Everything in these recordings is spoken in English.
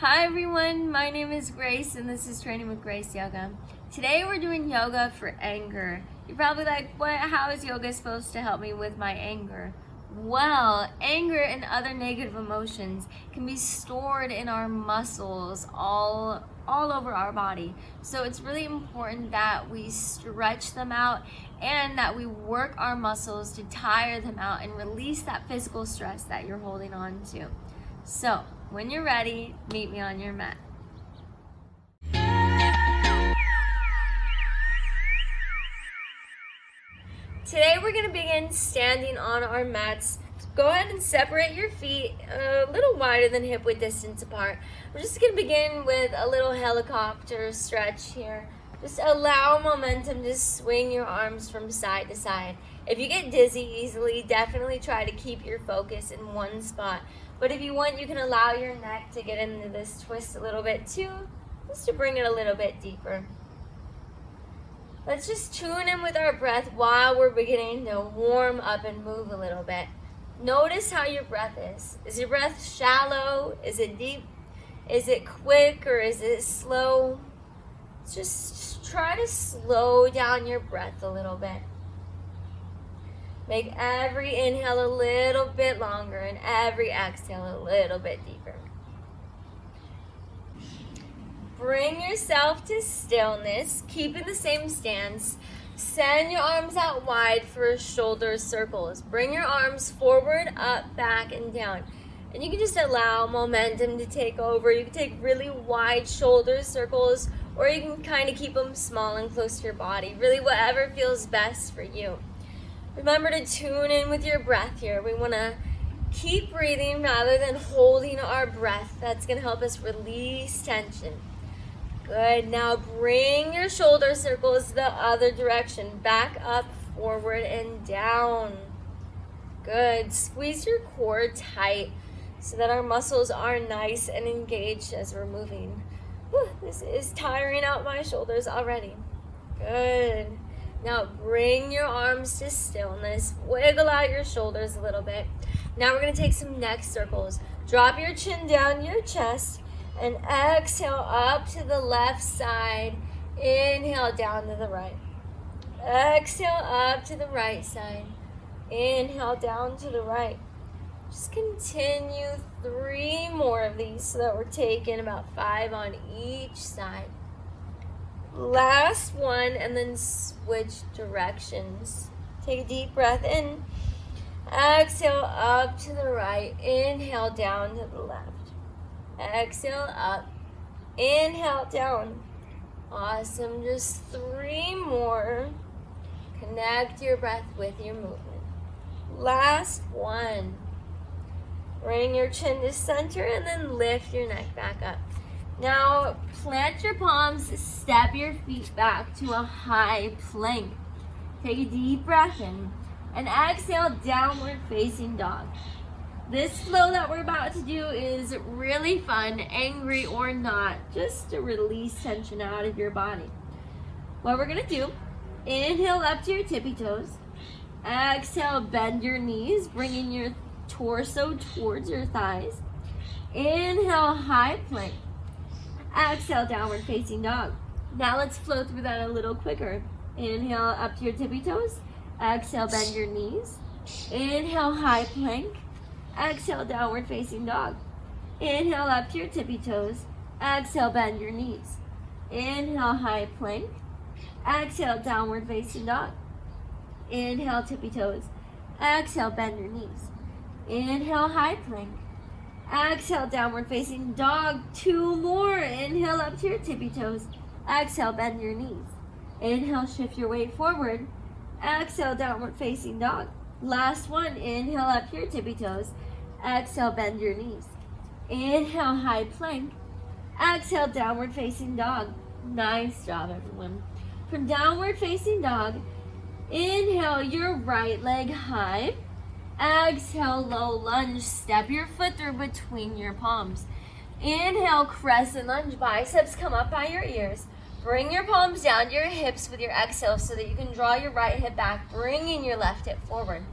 Hi everyone, my name is Grace and this is Training with Grace Yoga. Today we're doing yoga for anger. You're probably like, how is yoga supposed to help me with my anger? Well, anger and other negative emotions can be stored in our muscles all over our body. So it's really important that we stretch them out and that we work our muscles to tire them out and release that physical stress that you're holding on to. So, when you're ready, meet me on your mat. Today we're going to begin standing on our mats. Go ahead and separate your feet a little wider than hip width distance apart. We're just going to begin with a little helicopter stretch here. Just allow momentum to swing your arms from side to side. If you get dizzy easily, definitely try to keep your focus in one spot. But if you want, you can allow your neck to get into this twist a little bit too, just to bring it a little bit deeper. Let's just tune in with our breath while we're beginning to warm up and move a little bit. Notice how your breath is. Is your breath shallow? Is it deep? Is it quick or is it slow? Just try to slow down your breath a little bit. Make every inhale a little bit longer and every exhale a little bit deeper. Bring yourself to stillness, keep in the same stance. Send your arms out wide for shoulder circles. Bring your arms forward, up, back, and down. And you can just allow momentum to take over. You can take really wide shoulder circles, or you can kind of keep them small and close to your body. Really, whatever feels best for you. Remember to tune in with your breath here. We want to keep breathing rather than holding our breath. That's going to help us release tension. Good. Now bring your shoulder circles the other direction. Back up, forward, and down. Good. Squeeze your core tight so that our muscles are nice and engaged as we're moving. Whew, this is tiring out my shoulders already. Good. Now bring your arms to stillness. Wiggle out your shoulders a little bit. Now we're going to take some neck circles. Drop your chin down your chest and exhale up to the left side. Inhale down to the right. Exhale up to the right side. Inhale down to the right. Just continue 3 more of these so that we're taking about 5 on each side. Last one, and then switch directions. Take a deep breath in. Exhale up to the right. Inhale down to the left. Exhale up. Inhale down. Awesome. Just 3 more. Connect your breath with your movement. Last one. Bring your chin to center and then lift your neck back up. Now, plant your palms, step your feet back to a high plank. Take a deep breath in and exhale, downward facing dog. This flow that we're about to do is really fun, angry or not, just to release tension out of your body. What we're gonna do, inhale up to your tippy toes. Exhale, bend your knees, bringing your torso towards your thighs. Inhale, high plank. Exhale, downward facing dog. Now let's flow through that a little quicker. Inhale up to your tippy toes. Exhale, bend your knees. Inhale, high plank. Exhale, downward facing dog. Inhale up to your tippy toes. Exhale, bend your knees. Inhale, high plank. Exhale, downward facing dog. Inhale, tippy toes. Exhale, bend your knees. Inhale, high plank. Exhale, downward facing dog. 2 more. Inhale up to your tippy toes. Exhale, bend your knees. Inhale, shift your weight forward. Exhale, downward facing dog. Last one. Inhale up to your tippy toes. Exhale, bend your knees. Inhale, high plank. Exhale, downward facing dog. Nice job, everyone. From downward facing dog, inhale your right leg high. Exhale, low lunge. Step your foot through between your palms. Inhale, crescent lunge. Biceps come up by your ears. Bring your palms down to your hips with your exhale so that you can draw your right hip back, bringing your left hip forward.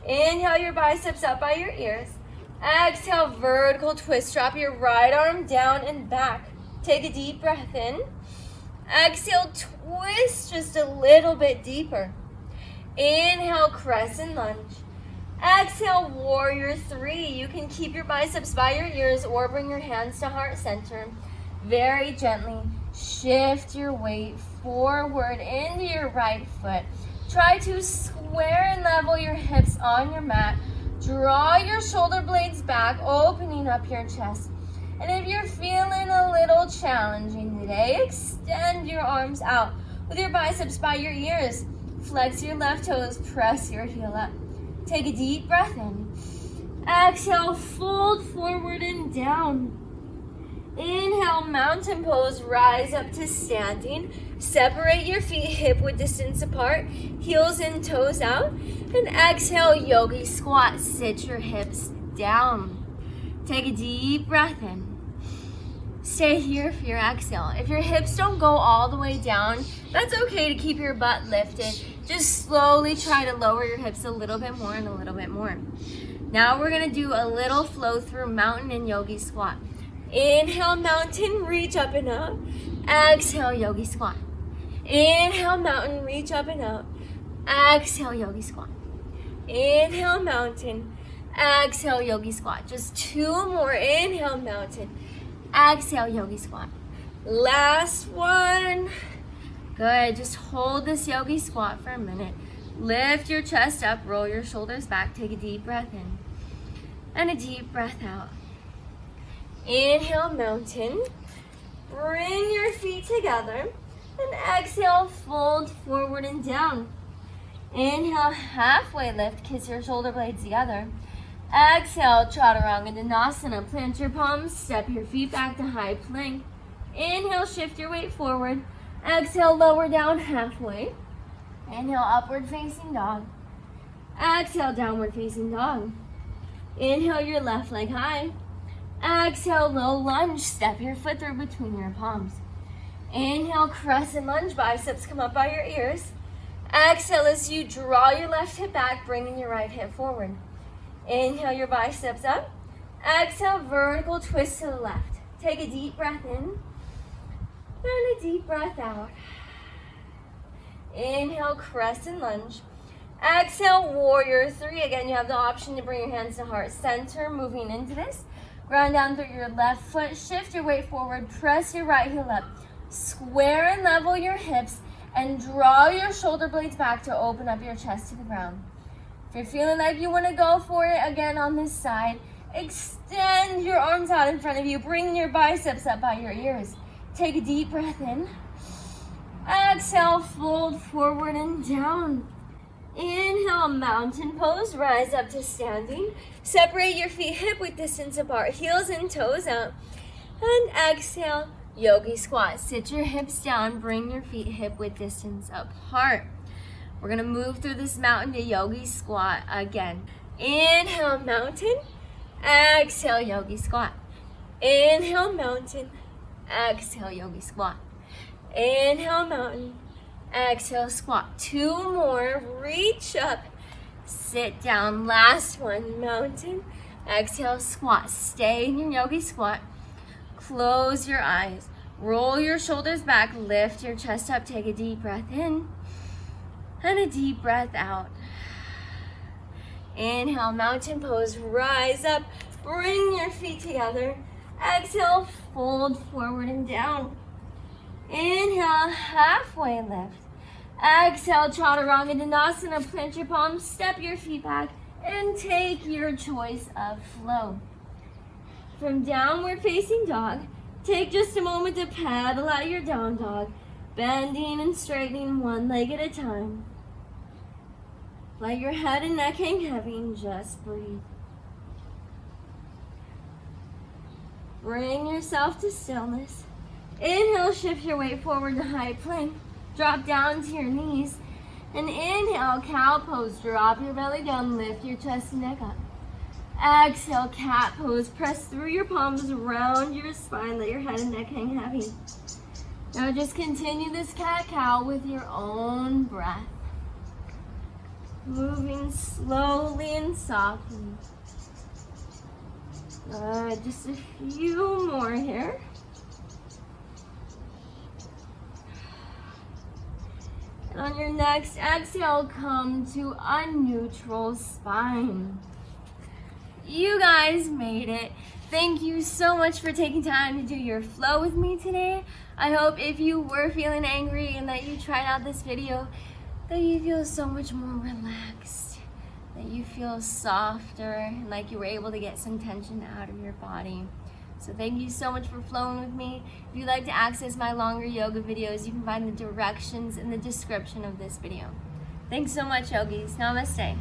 Inhale your biceps up by your ears. Exhale, vertical twist. Drop your right arm down and back. Take a deep breath in. Exhale, twist just a little bit deeper. Inhale, crescent lunge. Exhale, warrior three. You can keep your biceps by your ears or bring your hands to heart center. Very gently shift your weight forward into your right foot. Try to square and level your hips on your mat. Draw your shoulder blades back, opening up your chest. And if you're feeling a little challenging today, extend your arms out with your biceps by your ears. Flex your left toes, press your heel up. Take a deep breath in. Exhale, fold forward and down. Inhale, mountain pose, rise up to standing. Separate your feet hip-width distance apart, heels and toes out. And exhale, yogi squat, sit your hips down. Take a deep breath in. Stay here for your exhale. If your hips don't go all the way down, that's okay to keep your butt lifted. Just slowly try to lower your hips a little bit more and a little bit more. Now we're gonna do a little flow through mountain and yogi squat. Inhale, mountain, reach up and out. Exhale, yogi squat. Inhale, mountain, reach up and out. Exhale, yogi squat. Inhale, mountain. Exhale, yogi squat. Just two more. Inhale, mountain. Exhale, yogi squat. Last one. Good. Just hold this yogi squat for a minute. Lift your chest up, roll your shoulders back. Take a deep breath in and a deep breath out. Inhale, mountain. Bring your feet together and exhale, fold forward and down. Inhale, halfway lift, kiss your shoulder blades together. Exhale, Chaturanga Dandasana. Plant your palms, step your feet back to high plank. Inhale, shift your weight forward. Exhale, lower down halfway. Inhale, upward facing dog. Exhale, downward facing dog. Inhale, your left leg high. Exhale, low lunge. Step your foot through between your palms. Inhale, crescent lunge. Biceps come up by your ears. Exhale as you draw your left hip back, bringing your right hip forward. Inhale your biceps up. Exhale, vertical twist to the left. Take a deep breath in and a deep breath out. Inhale, crescent lunge. Exhale, warrior three. Again, you have the option to bring your hands to heart center, moving into this. Ground down through your left foot. Shift your weight forward. Press your right heel up. Square and level your hips and draw your shoulder blades back to open up your chest to the ground. If you're feeling like you want to go for it again on this side, extend your arms out in front of you. Bring your biceps up by your ears. Take a deep breath in. Exhale, fold forward and down. Inhale, mountain pose, rise up to standing. Separate your feet hip-width distance apart, heels and toes out. And exhale, yogi squat. Sit your hips down, bring your feet hip-width distance apart. We're gonna move through this mountain to yogi squat again. Inhale, mountain. Exhale, yogi squat. Inhale, mountain. Exhale, yogi squat. Inhale, mountain. Exhale, squat. Two more. Reach up. Sit down. Last one. Mountain. Exhale, squat. Stay in your yogi squat. Close your eyes. Roll your shoulders back. Lift your chest up. Take a deep breath in and a deep breath out. Inhale, mountain pose. Rise up. Bring your feet together. Exhale, fold forward and down. Inhale, halfway lift. Exhale, Chaturanga Dandasana. Plant your palms, step your feet back, and take your choice of flow. From downward facing dog, take just a moment to paddle out your down dog, bending and straightening one leg at a time. Let your head and neck hang heavy and just breathe. Bring yourself to stillness. Inhale, shift your weight forward to high plank. Drop down to your knees. And inhale, cow pose. Drop your belly down, lift your chest and neck up. Exhale, cat pose. Press through your palms around your spine. Let your head and neck hang heavy. Now just continue this cat-cow with your own breath. Moving slowly and softly. Just a few more here. And on your next exhale, come to a neutral spine. You guys made it. Thank you so much for taking time to do your flow with me today. I hope if you were feeling angry and that you tried out this video, that you feel so much more relaxed, that you feel softer, and like you were able to get some tension out of your body. So thank you so much for flowing with me. If you'd like to access my longer yoga videos, you can find the directions in the description of this video. Thanks so much, yogis. Namaste.